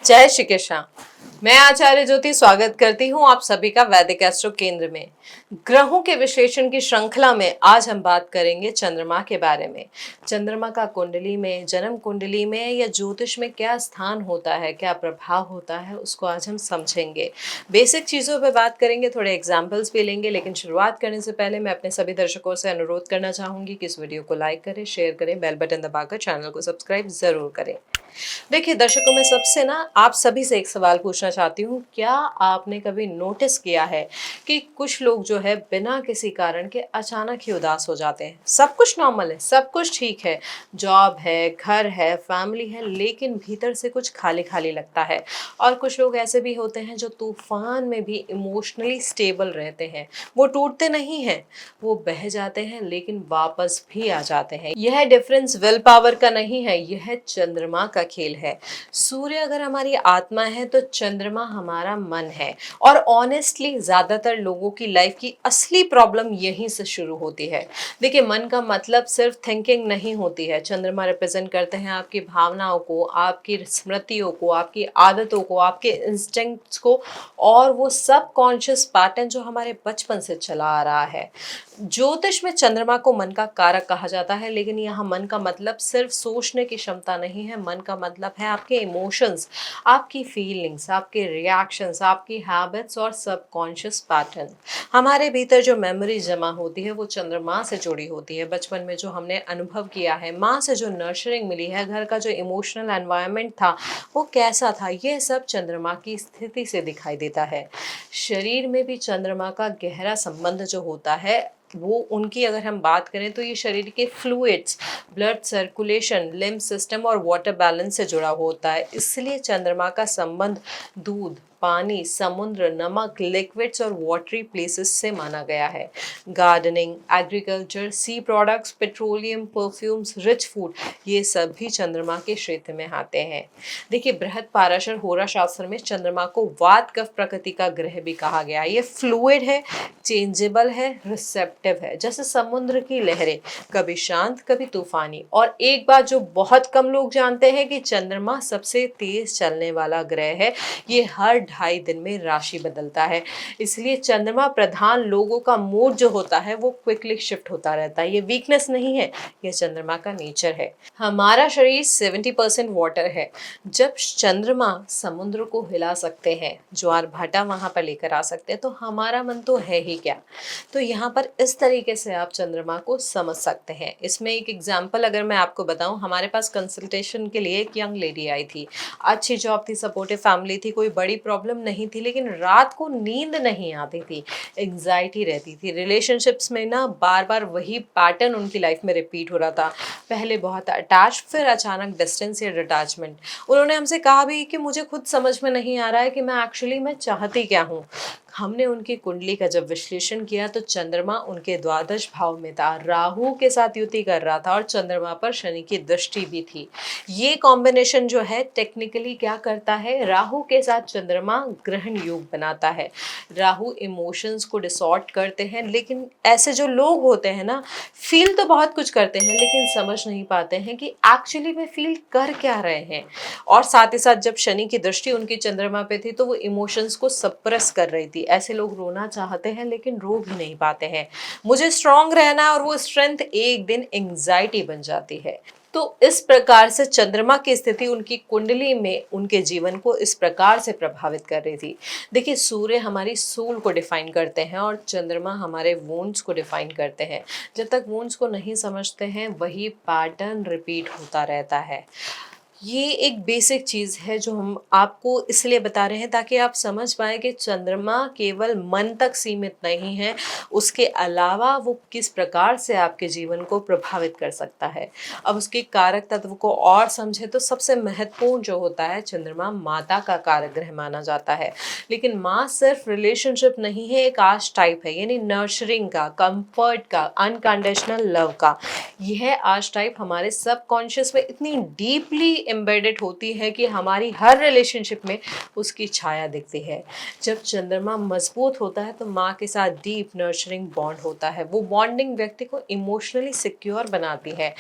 जय श्री कृष्ण। मैं आचार्य ज्योति स्वागत करती हूँ आप सभी का वैदिक एस्ट्रो केंद्र में। ग्रहों के विश्लेषण की श्रृंखला में आज हम बात करेंगे चंद्रमा के बारे में। चंद्रमा का कुंडली में, जन्म कुंडली में या ज्योतिष में क्या स्थान होता है, क्या प्रभाव होता है, उसको आज हम समझेंगे। बेसिक चीज़ों पे बात करेंगे, थोड़े एग्जाम्पल्स भी लेंगे, लेकिन शुरुआत करने से पहले मैं अपने सभी दर्शकों से अनुरोध करना चाहूँगी कि इस वीडियो को लाइक करें, शेयर करें, बेल बटन दबाकर चैनल को सब्सक्राइब ज़रूर करें। देखिए दर्शकों, मैं सबसे ना आप सभी से एक सवाल पूछना चाहती हूँ। क्या आपने कभी नोटिस किया है कि कुछ लोग जो है बिना किसी कारण के अचानक ही उदास हो जाते हैं? सब कुछ नॉर्मल है, सब कुछ ठीक है, जॉब है, घर है, फैमिली है, लेकिन भीतर से कुछ खाली खाली लगता है। और कुछ लोग ऐसे भी होते हैं जो तूफान में भी इमोशनली स्टेबल रहते हैं। वो टूटते नहीं हैं, वो बह जाते हैं लेकिन वापस भी आ जाते हैं। यह डिफरेंस विल पावर का नहीं है, यह चंद्रमा का खेल है। सूर्य अगर हमारी आत्मा है तो चंद्रमा हमारा मन है। और ऑनेस्टली ज्यादातर लोगों की लाइफ की असली प्रॉब्लम यहीं से शुरू होती है। देखिए, मन का मतलब सिर्फ थिंकिंग नहीं होती है। चंद्रमा रिप्रेजेंट करते हैं आपकी भावनाओं को, आपकी स्मृतियों को, आपकी आदतों को, आपके इंस्टिंक्ट्स को, और वो सब कॉन्शियस पैटर्न जो हमारे बचपन से चला आ रहा है। ज्योतिष में चंद्रमा को मन का कारक कहा जाता है, लेकिन यहाँ मन का मतलब सिर्फ सोचने की क्षमता नहीं है। मन का मतलब है आपके इमोशंस, आपकी फीलिंग्स, आपके रिएक्शंस, आपकी हैबिट्स और सबकॉन्शियस पैटर्न। हमारे भीतर जो मेमोरी जमा होती है वो चंद्रमा से जुड़ी होती है। बचपन में जो हमने अनुभव किया है, माँ से जो नर्चरिंग मिली है, घर का जो इमोशनल एनवायरनमेंट था वो कैसा था, ये सब चंद्रमा की स्थिति से दिखाई देता है। शरीर में भी चंद्रमा का गहरा संबंध जो होता है वो, उनकी अगर हम बात करें तो ये शरीर के fluids, blood circulation, lymph system और वाटर बैलेंस से जुड़ा होता है। इसलिए चंद्रमा का संबंध दूध, पानी, समुद्र, नमक, लिक्विड्स और वाटरी प्लेसेस से माना गया है। Gardening, agriculture, sea products, petroleum, perfumes, rich food, ये सब भी चंद्रमा के क्षेत्र में आते हैं। देखिए, बृहद पाराशर होरा शास्त्र में चंद्रमा को वात कफ प्रकृति का ग्रह भी कहा गया है। ये फ्लूइड है, चेंजेबल है, रिसेप्टिव है, जैसे समुद्र की लहरें, कभी शांत कभी तूफानी। और एक बात जो बहुत कम लोग जानते हैं कि चंद्रमा सबसे तेज चलने वाला ग्रह है। ये हर 2.5 दिन में राशि बदलता है, इसलिए चंद्रमा प्रधान लोगों का मूड जो होता है वो क्विकली शिफ्ट होता रहता है। ये वीकनेस नहीं है, ये चंद्रमा का नेचर है। हमारा शरीर 70% वाटर है। जब चंद्रमा समुद्र को हिला सकते हैं, ज्वार भाटा वहां पर लेकर आ सकते हैं, तो हमारा मन तो है ही क्या। तो यहाँ पर इस तरीके से आप चंद्रमा को समझ सकते हैं। इसमें एक एग्जाम्पल अगर मैं आपको बताऊं, हमारे पास कंसल्टेशन के लिए एक यंग लेडी आई थी। अच्छी जॉब थी, सपोर्टिव फैमिली थी, कोई बड़ी प्रॉब्लम नहीं थी, लेकिन रात को नींद नहीं आती थी, एंग्जाइटी रहती थी। रिलेशनशिप्स में ना बार बार वही पैटर्न उनकी लाइफ में रिपीट हो रहा था। पहले बहुत अटैच, फिर अचानक डिस्टेंस या डिटैचमेंट। उन्होंने हमसे कहा भी कि मुझे खुद समझ में नहीं आ रहा है कि मैं चाहती क्या हूँ। हमने उनकी कुंडली का जब विश्लेषण किया तो चंद्रमा उनके द्वादश भाव में था, राहु के साथ युति कर रहा था और चंद्रमा पर शनि की दृष्टि भी थी। ये कॉम्बिनेशन जो है टेक्निकली क्या करता है, राहु के साथ चंद्रमा ग्रहण योग बनाता है। राहु इमोशंस को डिसॉर्ट करते हैं, लेकिन ऐसे जो लोग होते हैं ना, फील तो बहुत कुछ करते हैं लेकिन समझ नहीं पाते हैं कि एक्चुअली में फील कर क्या रहे हैं। और साथ ही साथ जब शनि की दृष्टि उनकी चंद्रमा पे थी तो वो इमोशंस को सप्रेस कर रही थी। ऐसे लोग रोना चाहते हैं लेकिन रो भी नहीं पाते हैं। मुझे स्ट्रांग रहना है, और वो स्ट्रेंथ एक दिन एंग्जाइटी बन जाती है। तो इस प्रकार से चंद्रमा की स्थिति उनकी कुंडली में उनके जीवन को इस प्रकार से प्रभावित कर रही थी। देखिए, सूर्य हमारी सोल को डिफाइन करते हैं और चंद्रमा हमारे वोन्स को डिफाइन करते हैं। जब तक वोन्स को नहीं समझते हैं वही पैटर्न रिपीट होता रहता है। ये एक बेसिक चीज़ है जो हम आपको इसलिए बता रहे हैं ताकि आप समझ पाएँ कि चंद्रमा केवल मन तक सीमित नहीं है, उसके अलावा वो किस प्रकार से आपके जीवन को प्रभावित कर सकता है। अब उसके कारक तत्व को और समझे तो सबसे महत्वपूर्ण जो होता है, चंद्रमा माता का कारक ग्रह माना जाता है। लेकिन माँ सिर्फ रिलेशनशिप नहीं है, एक आर्च टाइप है, यानी नर्चरिंग का, कंफर्ट का, अनकंडीशनल लव का। यह आज टाइप हमारे सबकॉन्शियस में इतनी डीपली एम्बेडेड होती है कि हमारी हर रिलेशनशिप में उसकी छाया दिखती है। जब चंद्रमा मजबूत होता है तो माँ के साथ डीप नर्चरिंग बॉन्ड होता है। वो बॉन्डिंग व्यक्ति को इमोशनली सिक्योर बनाती है।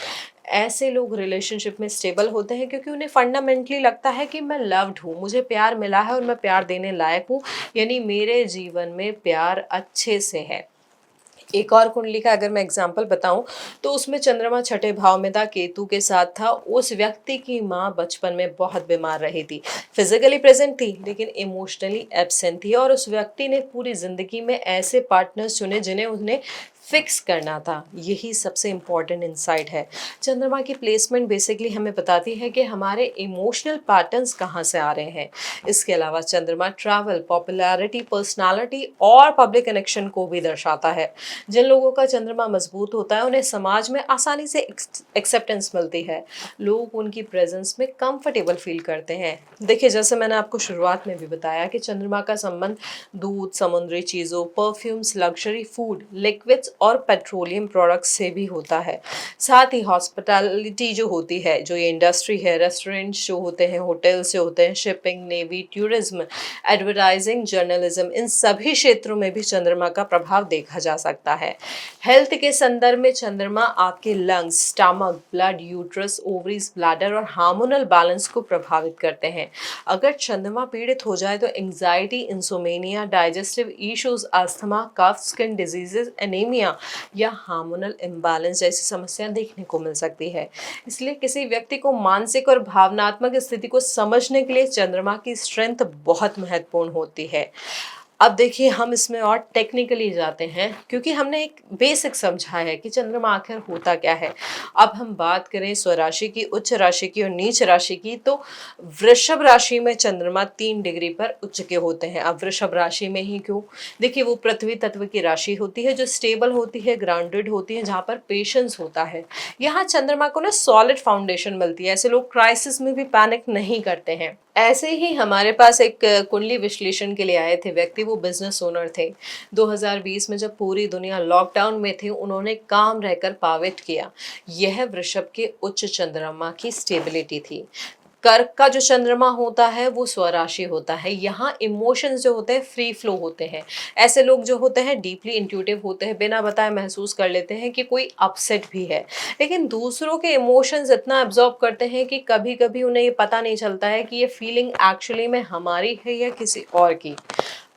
ऐसे लोग रिलेशनशिप में स्टेबल होते हैं क्योंकि उन्हें फंडामेंटली लगता है कि मैं लव्ड हूँ, मुझे प्यार मिला है और मैं प्यार देने लायक हूँ, यानी मेरे जीवन में प्यार अच्छे से है। एक और कुंडली का अगर मैं एग्जांपल बताऊं तो उसमें चंद्रमा छठे भाव में था, केतु के साथ था। उस व्यक्ति की माँ बचपन में बहुत बीमार रही थी, फिजिकली प्रेजेंट थी लेकिन इमोशनली एब्सेंट थी, और उस व्यक्ति ने पूरी जिंदगी में ऐसे पार्टनर्स चुने जिन्हें उन्हें फिक्स करना था। यही सबसे इम्पॉर्टेंट इंसाइट है। चंद्रमा की प्लेसमेंट बेसिकली हमें बताती है कि हमारे इमोशनल पैटर्न्स कहाँ से आ रहे हैं। इसके अलावा चंद्रमा ट्रैवल, पॉपुलैरिटी, पर्सनालिटी और पब्लिक कनेक्शन को भी दर्शाता है। जिन लोगों का चंद्रमा मजबूत होता है उन्हें समाज में आसानी से एक्सेप्टेंस मिलती है। लोग उनकी प्रेजेंस में कंफर्टेबल फील करते हैं। देखिए, जैसे मैंने आपको शुरुआत में भी बताया कि चंद्रमा का संबंध दूध, समुद्री चीज़ों, परफ्यूम्स, लग्जरी फूड, लिक्विड्स और पेट्रोलियम प्रोडक्ट्स से भी होता है। साथ ही हॉस्पिटैलिटी जो होती है, जो ये इंडस्ट्री है, रेस्टोरेंट्स जो होते हैं, होटल्स जो होते हैं, shipping, navy, tourism, advertising, journalism, इन सभी क्षेत्रों में भी चंद्रमा का प्रभाव देखा जा सकता है। हेल्थ के संदर्भ में चंद्रमा आपके lungs, stomach, blood, uterus, ovaries, bladder और हार्मोनल बैलेंस को प्रभावित करते हैं। अगर चंद्रमा पीड़ित हो जाए तो anxiety, insomnia, digestive issues, asthma, cough, skin diseases, anaemia या हार्मोनल इम्बैलेंस जैसी समस्याएं देखने को मिल सकती है। इसलिए किसी व्यक्ति को मानसिक और भावनात्मक स्थिति को समझने के लिए चंद्रमा की स्ट्रेंथ बहुत महत्वपूर्ण होती है। अब देखिए, हम इसमें और टेक्निकली जाते हैं क्योंकि हमने एक बेसिक समझा है कि चंद्रमा आखिर होता क्या है। अब हम बात करें स्वराशि की, उच्च राशि की और नीच राशि की, तो वृषभ राशि में चंद्रमा 3 डिग्री पर उच्च के होते हैं। अब वृषभ राशि में ही क्यों? देखिए, वो पृथ्वी तत्व की राशि होती है जो स्टेबल होती है, ग्राउंडेड होती है, जहाँ पर पेशेंस होता है। यहाँ चंद्रमा को ना सॉलिड फाउंडेशन मिलती है। ऐसे लोग क्राइसिस में भी पैनिक नहीं करते हैं। ऐसे ही हमारे पास एक कुंडली विश्लेषण के लिए आए थे व्यक्ति, वो बिजनेस ओनर थे। 2020 में जब पूरी दुनिया लॉकडाउन में थी, उन्होंने काम रहकर पावित किया। यह वृषभ के उच्च चंद्रमा की स्टेबिलिटी थी। कर्क का जो चंद्रमा होता है वो स्वराशि होता है। यहाँ इमोशंस जो होते हैं फ्री फ्लो होते हैं। ऐसे लोग जो होते हैं डीपली इंट्यूटिव होते हैं, बिना बताए महसूस कर लेते हैं कि कोई अपसेट भी है, लेकिन दूसरों के इमोशंस इतना एब्जॉर्ब करते हैं कि कभी कभी उन्हें ये पता नहीं चलता है कि ये फीलिंग एक्चुअली में हमारी है या किसी और की।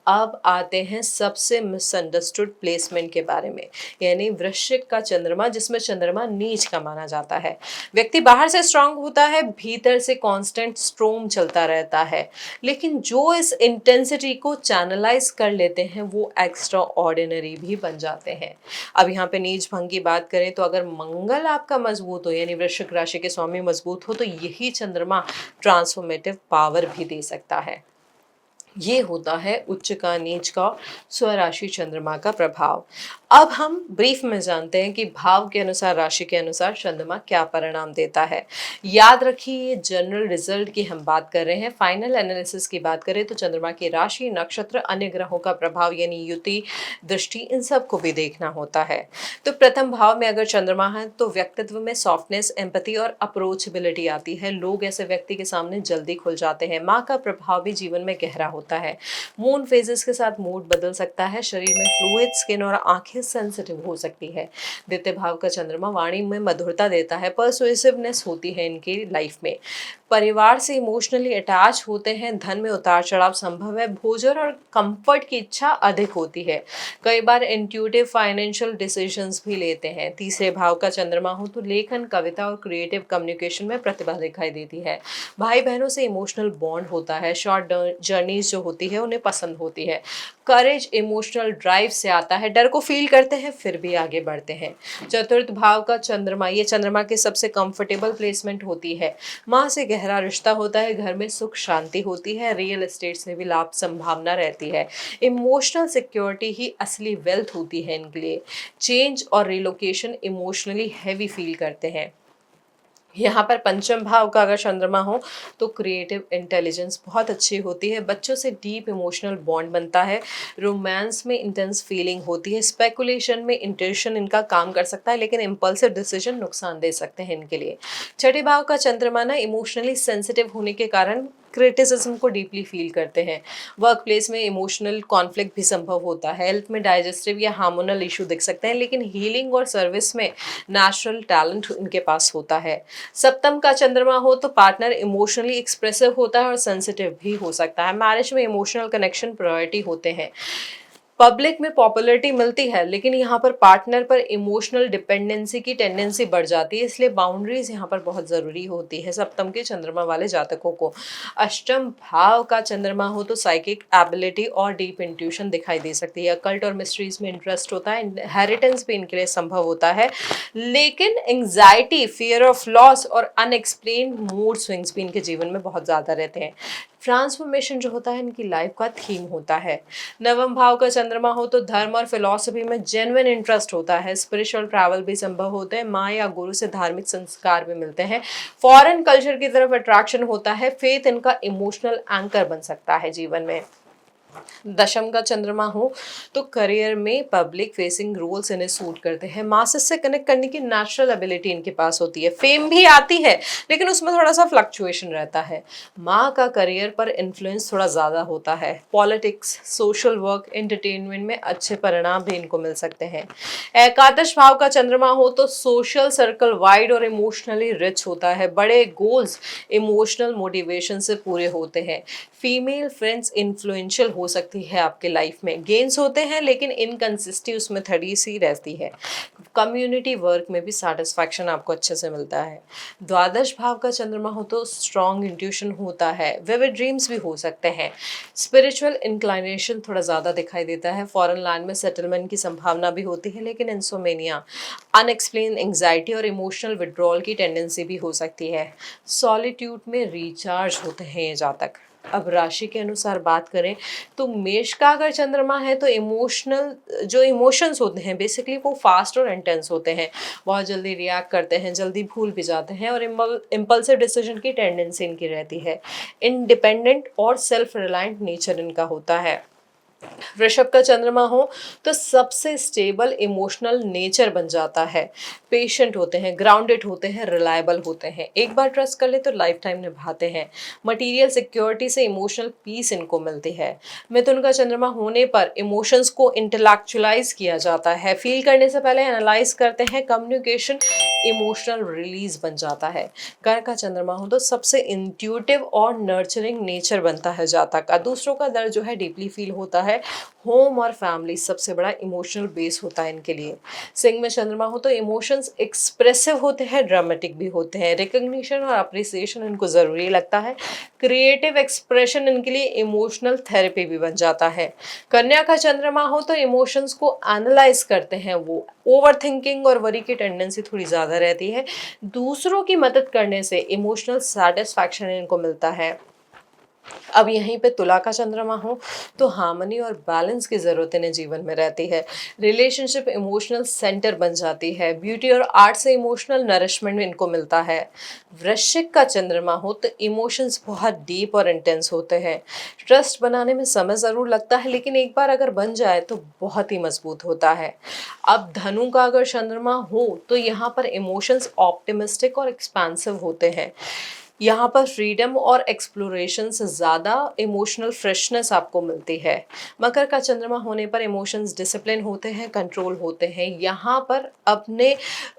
अब आते हैं सबसे मिसअंडरस्टूड प्लेसमेंट के बारे में, यानी वृश्चिक का चंद्रमा, जिसमें चंद्रमा नीच का माना जाता है। व्यक्ति बाहर से स्ट्रांग होता है, भीतर से कांस्टेंट स्ट्रोम चलता रहता है, लेकिन जो इस इंटेंसिटी को चैनलाइज कर लेते हैं वो एक्स्ट्रा ऑर्डिनरी भी बन जाते हैं। अब यहाँ पे नीच भंग की बात करें तो अगर मंगल आपका मजबूत हो, यानी वृश्चिक राशि के स्वामी मजबूत हो, तो यही चंद्रमा ट्रांसफॉर्मेटिव पावर भी दे सकता है। ये होता है उच्च का, नीच का, स्वराशि चंद्रमा का प्रभाव। अब हम ब्रीफ में जानते हैं कि भाव के अनुसार, राशि के अनुसार चंद्रमा क्या परिणाम देता है। याद रखिए, ये जनरल रिजल्ट की हम बात कर रहे हैं। फाइनल एनालिसिस की बात करें तो चंद्रमा की राशि, नक्षत्र, अन्य ग्रहों का प्रभाव यानी युति, दृष्टि, इन सब को भी देखना होता है। तो प्रथम भाव में अगर चंद्रमा है तो व्यक्तित्व में सॉफ्टनेस, एम्पैथी और अप्रोचेबिलिटी आती है। लोग ऐसे व्यक्ति के सामने जल्दी खुल जाते हैं। माँ का प्रभाव भी जीवन में गहरा होता है। मून फेजेस के साथ मूड बदल सकता है। शरीर में फ्लूइड, स्किन और आंखें सेंसिटिव हो सकती है। द्वितीय भाव का चंद्रमा वाणी में मधुरता देता है, परसुएसिवनेस होती है इनकी लाइफ में। परिवार से इमोशनली अटैच होते हैं। धन में उतार चढ़ाव संभव है। भोजन और कंफर्ट की इच्छा अधिक होती है। कई बार इंट्यूटिव फाइनेंशियल डिसीजंस भी लेते हैं। तीसरे भाव का चंद्रमा हो तो लेखन, कविता और क्रिएटिव कम्युनिकेशन में प्रतिभा दिखाई देती है। भाई बहनों से इमोशनल बॉन्ड होता है। शॉर्ट जर्नीज जो होती है उन्हें पसंद होती है। करेज इमोशनल ड्राइव से आता है। डर को फील करते हैं फिर भी आगे बढ़ते हैं। चतुर्थ भाव का चंद्रमा, ये चंद्रमा की सबसे कंफर्टेबल प्लेसमेंट होती है। माँ से गहरा रिश्ता होता है। घर में सुख शांति होती है। रियल एस्टेट से भी लाभ संभावना रहती है। इमोशनल सिक्योरिटी ही असली वेल्थ होती है इनके लिए। चेंज और रिलोकेशन इमोशनली हैवी फील करते हैं। यहाँ पर पंचम भाव का अगर चंद्रमा हो तो क्रिएटिव इंटेलिजेंस बहुत अच्छी होती है, बच्चों से डीप इमोशनल बॉन्ड बनता है, रोमांस में इंटेंस फीलिंग होती है, स्पेकुलेशन में इंट्यूशन इनका काम कर सकता है, लेकिन इम्पल्सिव डिसीजन नुकसान दे सकते हैं इनके लिए। छठे भाव का चंद्रमा ना इमोशनली सेंसिटिव होने के कारण क्रिटिसिज्म को डीपली फील करते हैं। वर्क प्लेस में इमोशनल कॉन्फ्लिक्ट भी संभव होता है, हेल्थ में डाइजेस्टिव या हार्मोनल इशू दिख सकते हैं, लेकिन हीलिंग और सर्विस में नेचुरल टैलेंट इनके पास होता है। सप्तम का चंद्रमा हो तो पार्टनर इमोशनली एक्सप्रेसिव होता है और सेंसिटिव भी हो सकता है। मैरिज में इमोशनल कनेक्शन प्रायोरिटी होते हैं। पब्लिक में पॉपुलैरिटी मिलती है, लेकिन यहाँ पर पार्टनर पर इमोशनल डिपेंडेंसी की टेंडेंसी बढ़ जाती है, इसलिए बाउंड्रीज यहाँ पर बहुत ज़रूरी होती है सप्तम के चंद्रमा वाले जातकों को। अष्टम भाव का चंद्रमा हो तो साइकिक एबिलिटी और डीप इंट्यूशन दिखाई दे सकती है, अकल्ट और मिस्ट्रीज में इंटरेस्ट होता है, इनहेरिटेंस भी इनके लिए संभव होता है, लेकिन एंग्जाइटी, फियर ऑफ लॉस और अनएक्सप्लेन्ड मूड स्विंग्स भी इनके जीवन में बहुत ज़्यादा रहते हैं। ट्रांसफॉर्मेशन जो होता है इनकी लाइफ का थीम होता है। नवम भाव का चंद्रमा हो तो धर्म और फिलॉसफी में जेन्युइन इंटरेस्ट होता है, स्पिरिचुअल ट्रैवल भी संभव होते हैं, माँ या गुरु से धार्मिक संस्कार भी मिलते हैं, फॉरेन कल्चर की तरफ अट्रैक्शन होता है, फेथ इनका इमोशनल एंकर बन सकता है जीवन में। दशम का चंद्रमा हो तो करियर में पब्लिक फेसिंग रोल्स इन्हें सूट करते हैं, मासेस से कनेक्ट करने की नेचुरल एबिलिटी इनके पास होती है, फेम भी आती है लेकिन उसमें थोड़ा सा फ्लक्चुएशन रहता है। माँ का करियर पर इन्फ्लुएंस थोड़ा ज़्यादा होता है, पॉलिटिक्स, सोशल वर्क, एंटरटेनमेंट में अच्छे परिणाम भी इनको मिल सकते हैं। एकादश भाव का चंद्रमा हो तो सोशल सर्कल वाइड और इमोशनली रिच होता है, बड़े गोल्स इमोशनल मोटिवेशन से पूरे होते हैं, फीमेल फ्रेंड्स इन्फ्लुएंशियल हो सकती है आपके लाइफ में, गेन्स होते हैं लेकिन इनकंसिस्टेंसी उसमें थोड़ी सी रहती है। कम्युनिटी वर्क में भी सेटिस्फैक्शन आपको अच्छे से मिलता है। द्वादश भाव का चंद्रमा हो तो स्ट्रॉन्ग इंट्यूशन होता है, विविड ड्रीम्स भी हो सकते हैं, स्पिरिचुअल इंक्लाइनेशन थोड़ा ज़्यादा दिखाई देता है, फॉरेन लैंड में सेटलमेंट की संभावना भी होती है, लेकिन इंसोमेनिया, अनएक्सप्लेन एंग्जाइटी और इमोशनल विड्रॉल की टेंडेंसी भी हो सकती है। सॉलिट्यूड में रिचार्ज होते हैं ये जातक। अब राशि के अनुसार बात करें तो मेष का अगर चंद्रमा है तो इमोशनल जो इमोशंस होते हैं बेसिकली वो फास्ट और इंटेंस होते हैं, बहुत जल्दी रिएक्ट करते हैं, जल्दी भूल भी जाते हैं और इम्पल्सिव डिसीजन की टेंडेंसी इनकी रहती है। इंडिपेंडेंट और सेल्फ रिलायंट नेचर इनका होता है। वृषभ का चंद्रमा हो तो सबसे स्टेबल इमोशनल नेचर बन जाता है, पेशेंट होते हैं, ग्राउंडेड होते हैं, रिलायबल होते हैं, एक बार ट्रस्ट कर ले तो लाइफ टाइम निभाते हैं, मटेरियल सिक्योरिटी से इमोशनल पीस इनको मिलती है। मिथुन का चंद्रमा होने पर इमोशंस को इंटेलेक्चुअलाइज किया जाता है, फील करने से पहले एनालाइज करते हैं, कम्युनिकेशन इमोशनल रिलीज बन जाता है। कर्क का चंद्रमा हो तो सबसे इंट्यूटिव और नर्चरिंग नेचर बनता है जातक का, दूसरों का दर्द जो है डीपली फील होता है, होम और फैमिली सबसे बड़ा इमोशनल बेस होता है इनके लिए। सिंह में चंद्रमा हो तो इमोशंस एक्सप्रेसिव होते हैं, ड्रामेटिक भी होते हैं, रिकग्निशन और अप्रिसिएशन इनको ज़रूरी लगता है, क्रिएटिव एक्सप्रेशन इनके लिए इमोशनल थेरेपी भी बन जाता है। कन्या का चंद्रमा हो तो इमोशंस को एनालाइज करते हैं, वो ओवर थिंकिंग और वरी की टेंडेंसी थोड़ी ज़्यादा रहती है, दूसरों की मदद करने से इमोशनल सेटिस्फैक्शन इनको मिलता है। अब यहीं पे तुला का चंद्रमा हो तो हार्मनी और बैलेंस की ज़रूरत इन्हें जीवन में रहती है, रिलेशनशिप इमोशनल सेंटर बन जाती है, ब्यूटी और आर्ट से इमोशनल नरिशमेंट इनको मिलता है। वृश्चिक का चंद्रमा हो तो इमोशंस बहुत डीप और इंटेंस होते हैं, ट्रस्ट बनाने में समय ज़रूर लगता है लेकिन एक बार अगर बन जाए तो बहुत ही मजबूत होता है। अब धनु का अगर चंद्रमा हो तो यहाँ पर इमोशंस ऑप्टिमिस्टिक और एक्सपेंसिव होते हैं, यहाँ पर फ्रीडम और एक्सप्लोरेशन से ज़्यादा इमोशनल फ्रेशनेस आपको मिलती है। मकर का चंद्रमा होने पर इमोशंस डिसिप्लिन होते हैं, कंट्रोल होते हैं, यहाँ पर अपने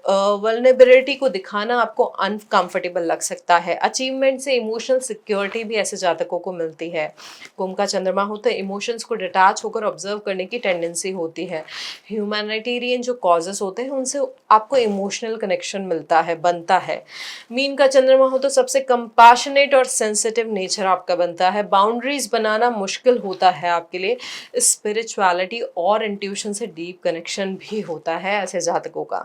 वल्नरेबिलिटी को दिखाना आपको अनकंफर्टेबल लग सकता है, अचीवमेंट से इमोशनल सिक्योरिटी भी ऐसे जातकों को मिलती है। कुंभ का चंद्रमा हो तो इमोशंस को डिटैच होकर ऑब्जर्व करने की टेंडेंसी होती है, ह्यूमैनिटेरियन जो कॉजेस होते हैं उनसे आपको इमोशनल कनेक्शन मिलता है, बनता है। मीन का चंद्रमा हो तो सबसे कंपैशनेट और सेंसिटिव नेचर आपका बनता है, बाउंड्रीज बनाना मुश्किल होता है आपके लिए, स्पिरिचुअलिटी और इंट्यूशन से डीप कनेक्शन भी होता है ऐसे जातकों का।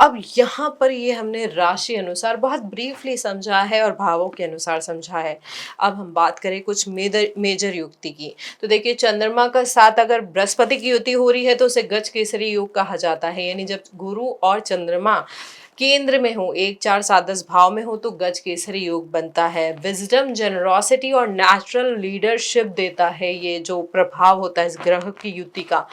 अब यहाँ पर ये हमने राशि अनुसार बहुत ब्रीफली समझा है और भावों के अनुसार समझा है। अब हम बात करें कुछ मेजर युक्ति की, तो देखिए चंद्रमा का साथ अगर बृहस्पति की युति हो रही है तो उसे गज केसरी योग कहा जाता है, यानी जब गुरु और चंद्रमा केंद्र में हो, 1 4 7 10 भाव में हो तो गज केसरी योग बनता है। विजडम, जेनरोसिटी और नेचुरल लीडरशिप देता है ये जो प्रभाव होता है इस ग्रह की युति का।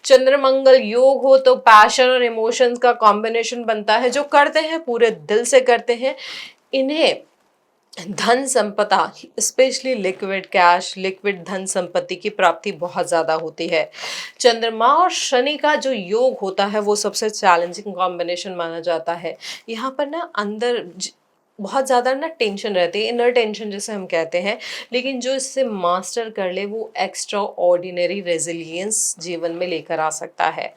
चंद्रमंगल योग हो तो पैशन और इमोशंस का कॉम्बिनेशन बनता है, जो करते हैं पूरे दिल से करते हैं। इन्हें धन संपदा, स्पेशली लिक्विड कैश, लिक्विड धन संपत्ति की प्राप्ति बहुत ज्यादा होती है। चंद्रमा और शनि का जो योग होता है वो सबसे चैलेंजिंग कॉम्बिनेशन माना जाता है। यहाँ पर ना बहुत ज़्यादा ना टेंशन रहती है, इनर टेंशन जिसे हम कहते हैं, लेकिन जो इससे मास्टर कर ले वो एक्स्ट्रा ऑर्डिनरी रेजिलियंस जीवन में लेकर आ सकता है।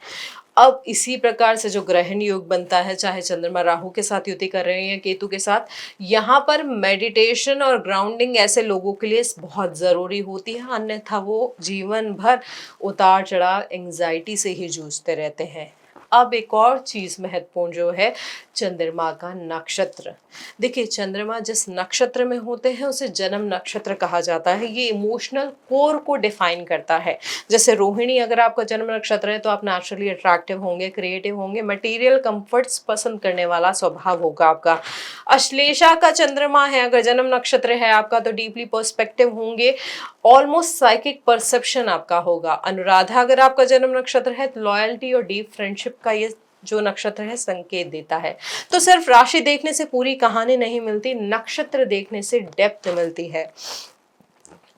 अब इसी प्रकार से जो ग्रहण योग बनता है, चाहे चंद्रमा राहु के साथ युति कर रहे हैं या केतु के साथ, यहाँ पर मेडिटेशन और ग्राउंडिंग ऐसे लोगों के लिए बहुत ज़रूरी होती है, अन्यथा वो जीवन भर उतार चढ़ाव एंग्जाइटी से ही जूझते रहते हैं। अब एक और चीज महत्वपूर्ण जो है, चंद्रमा का नक्षत्र। देखिए, चंद्रमा जिस नक्षत्र में होते हैं उसे जन्म नक्षत्र कहा जाता है। ये इमोशनल कोर को डिफाइन करता है। जैसे रोहिणी अगर आपका जन्म नक्षत्र है तो आप नेचुरली अट्रैक्टिव होंगे, क्रिएटिव होंगे, मटेरियल कंफर्ट्स पसंद करने वाला स्वभाव होगा आपका। अश्लेषा का चंद्रमा है अगर जन्म नक्षत्र है आपका तो डीपली पर्सपेक्टिव होंगे, ऑलमोस्ट साइकिक परसेप्शन आपका होगा। अनुराधा अगर आपका जन्म नक्षत्र है तो लॉयल्टी और डीप फ्रेंडशिप का ये जो नक्षत्र है संकेत देता है। तो सिर्फ राशि देखने से पूरी कहानी नहीं मिलती, नक्षत्र देखने से डेप्थ मिलती है।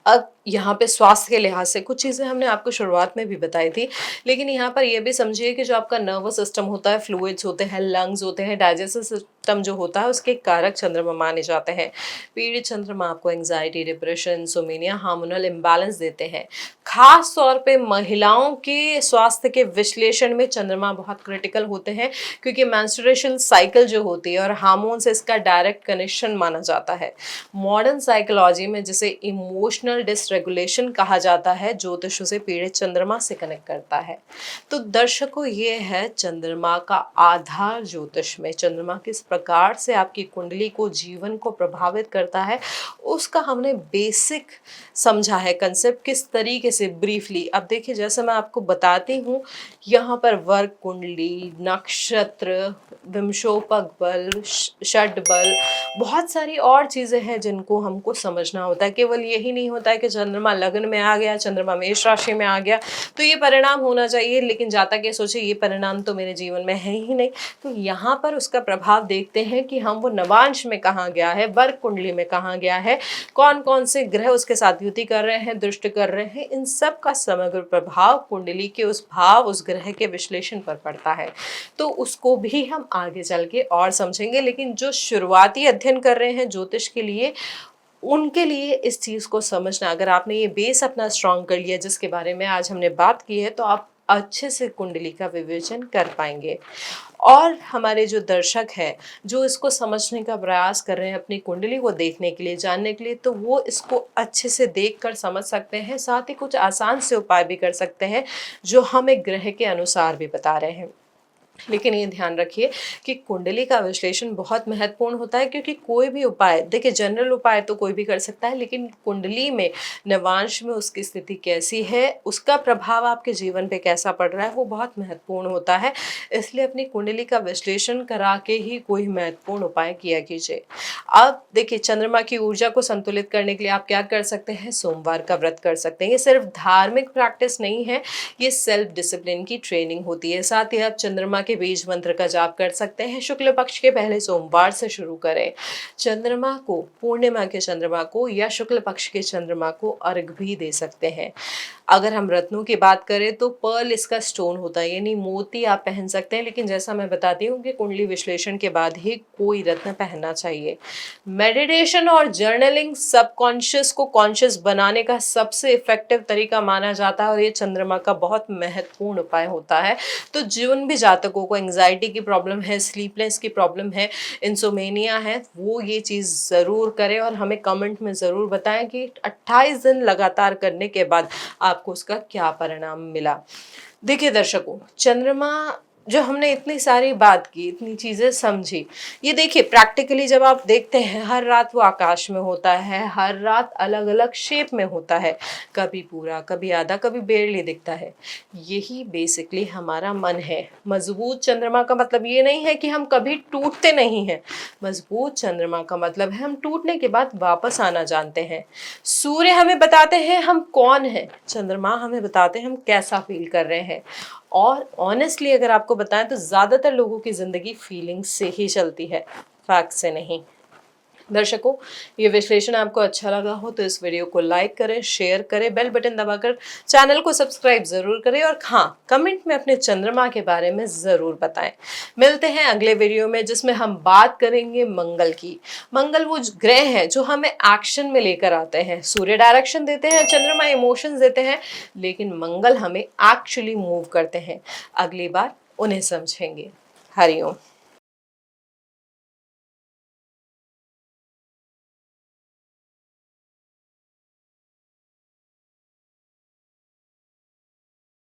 अब यहाँ पे स्वास्थ्य के लिहाज से कुछ चीज़ें हमने आपको शुरुआत में भी बताई थी, लेकिन यहाँ पर यह भी समझिए कि जो आपका नर्वस सिस्टम होता है, फ्लूइड्स होते हैं, लंग्स होते हैं, डाइजेस्टिव सिस्टम जो होता है उसके कारक चंद्रमा माने जाते हैं। पीड़ित चंद्रमा आपको anxiety, depression, insomnia, hormonal imbalance देते हैं। खास तौर पे महिलाओं के स्वास्थ्य के विश्लेषण में चंद्रमा बहुत क्रिटिकल होते हैं, क्योंकि मेंस्ट्रुएशन साइकिल जो होती है और हार्मोन से इसका डायरेक्ट कनेक्शन माना जाता है। मॉडर्न साइकोलॉजी में जिसे इमोशनल डिसरेगुलेशन कहा जाता है, ज्योतिष से पीड़ित चंद्रमा से कनेक्ट करता है। तो दर्शकों, ये है चंद्रमा का आधार। ज्योतिष में चंद्रमा किस प्रकार से आपकी कुंडली को, जीवन को प्रभावित करता है, उसका हमने बेसिक समझा है कंसेप्ट, किस तरीके से ब्रीफली। अब देखिए, जैसे मैं आपको बताती हूँ, यहाँ पर वर्ग कुंडली, नक्षत्र, विंशोपक बल, षड बल, बहुत सारी और चीज़ें हैं जिनको हमको समझना होता है। केवल यही नहीं होता है कि चंद्रमा लग्न में आ गया, चंद्रमा मेष राशि में आ गया तो ये परिणाम होना चाहिए, लेकिन जातक ये सोचे ये परिणाम तो मेरे जीवन में है ही नहीं। तो यहाँ पर उसका प्रभाव देखते हैं कि हम वो नवांश में कहाँ गया है, वर्ग कुंडली में कहाँ गया है, कौन कौन से ग्रह उसके साथ युति कर रहे हैं, दृष्टि कर रहे हैं, इन सब का समग्र प्रभाव कुंडली के उस भाव, उस ग्रह के विश्लेषण पर पड़ता है। तो उसको भी हम आगे चल के और समझेंगे, लेकिन जो शुरुआती अध्ययन कर रहे हैं ज्योतिष के लिए, उनके लिए इस चीज़ को समझना, अगर आपने ये बेस अपना स्ट्रॉन्ग कर लिया जिसके बारे में आज हमने बात की है, तो आप अच्छे से कुंडली का विवेचन कर पाएंगे। और हमारे जो दर्शक हैं जो इसको समझने का प्रयास कर रहे हैं, अपनी कुंडली को देखने के लिए, जानने के लिए, तो वो इसको अच्छे से देखकर समझ सकते हैं। साथ ही कुछ आसान से उपाय भी कर सकते हैं जो हम एक ग्रह के अनुसार भी बता रहे हैं। लेकिन ये ध्यान रखिए कि कुंडली का विश्लेषण बहुत महत्वपूर्ण होता है, क्योंकि कोई भी उपाय, देखिए जनरल उपाय तो कोई भी कर सकता है, लेकिन कुंडली में नवांश में उसकी स्थिति कैसी है, उसका प्रभाव आपके जीवन पे कैसा पड़ रहा है, वो बहुत महत्वपूर्ण होता है। इसलिए अपनी कुंडली का विश्लेषण करा के ही कोई महत्वपूर्ण उपाय किया कीजिए। अब देखिए, चंद्रमा की ऊर्जा को संतुलित करने के लिए आप क्या कर सकते हैं, सोमवार का व्रत कर सकते हैं। ये सिर्फ धार्मिक प्रैक्टिस नहीं है, ये सेल्फ डिसिप्लिन की ट्रेनिंग होती है। साथ ही आप चंद्रमा के बीज मंत्र का जाप कर सकते हैं। शुक्ल पक्ष के पहले सोमवार से शुरू करें। चंद्रमा को, पूर्णिमा के चंद्रमा को या शुक्ल पक्ष के चंद्रमा को अर्घ भी दे सकते हैं। अगर हम रत्नों की बात करें तो पर्ल इसका स्टोन होता है, यानी मोती आप पहन सकते हैं, लेकिन जैसा मैं बताती हूँ कि कुंडली विश्लेषण के बाद ही कोई रत्न पहनना चाहिए। मेडिटेशन और जर्नलिंग सबकॉन्शियस को कॉन्शियस बनाने का सबसे इफेक्टिव तरीका माना जाता है, और ये चंद्रमा का बहुत महत्वपूर्ण उपाय होता है। तो जिन भी जातकों को एंग्जाइटी की प्रॉब्लम है, स्लीपलेस की प्रॉब्लम है, इंसोमेनिया है, वो ये चीज़ ज़रूर करें और हमें कमेंट में ज़रूर बताएं कि 28 दिन लगातार करने के बाद आपको उसका क्या परिणाम मिला। देखिए दर्शकों, चंद्रमा जो हमने इतनी सारी बात की, इतनी चीज़ें समझी, ये देखिए प्रैक्टिकली जब आप देखते हैं हर रात वो आकाश में होता है, हर रात अलग अलग शेप में होता है, कभी पूरा, कभी आधा, कभी बेरली दिखता है। यही बेसिकली हमारा मन है। मजबूत चंद्रमा का मतलब ये नहीं है कि हम कभी टूटते नहीं हैं। मजबूत चंद्रमा का मतलब है हम टूटने के बाद वापस आना जानते हैं। सूर्य हमें बताते हैं हम कौन हैं, चंद्रमा हमें बताते हैं हम कैसा फील कर रहे हैं। और ऑनेस्टली अगर आपको बताएं तो ज़्यादातर लोगों की ज़िंदगी फीलिंग्स से ही चलती है, फैक्ट से नहीं। दर्शकों, ये विश्लेषण आपको अच्छा लगा हो तो इस वीडियो को लाइक करें, शेयर करें, बेल बटन दबाकर चैनल को सब्सक्राइब ज़रूर करें और हाँ, कमेंट में अपने चंद्रमा के बारे में ज़रूर बताएं। मिलते हैं अगले वीडियो में जिसमें हम बात करेंगे मंगल की। मंगल वो ग्रह है जो हमें एक्शन में लेकर आते हैं। सूर्य डायरेक्शन देते हैं, चंद्रमा इमोशंस देते हैं, लेकिन मंगल हमें एक्चुअली मूव करते हैं। अगली बार उन्हें समझेंगे। हरिओम।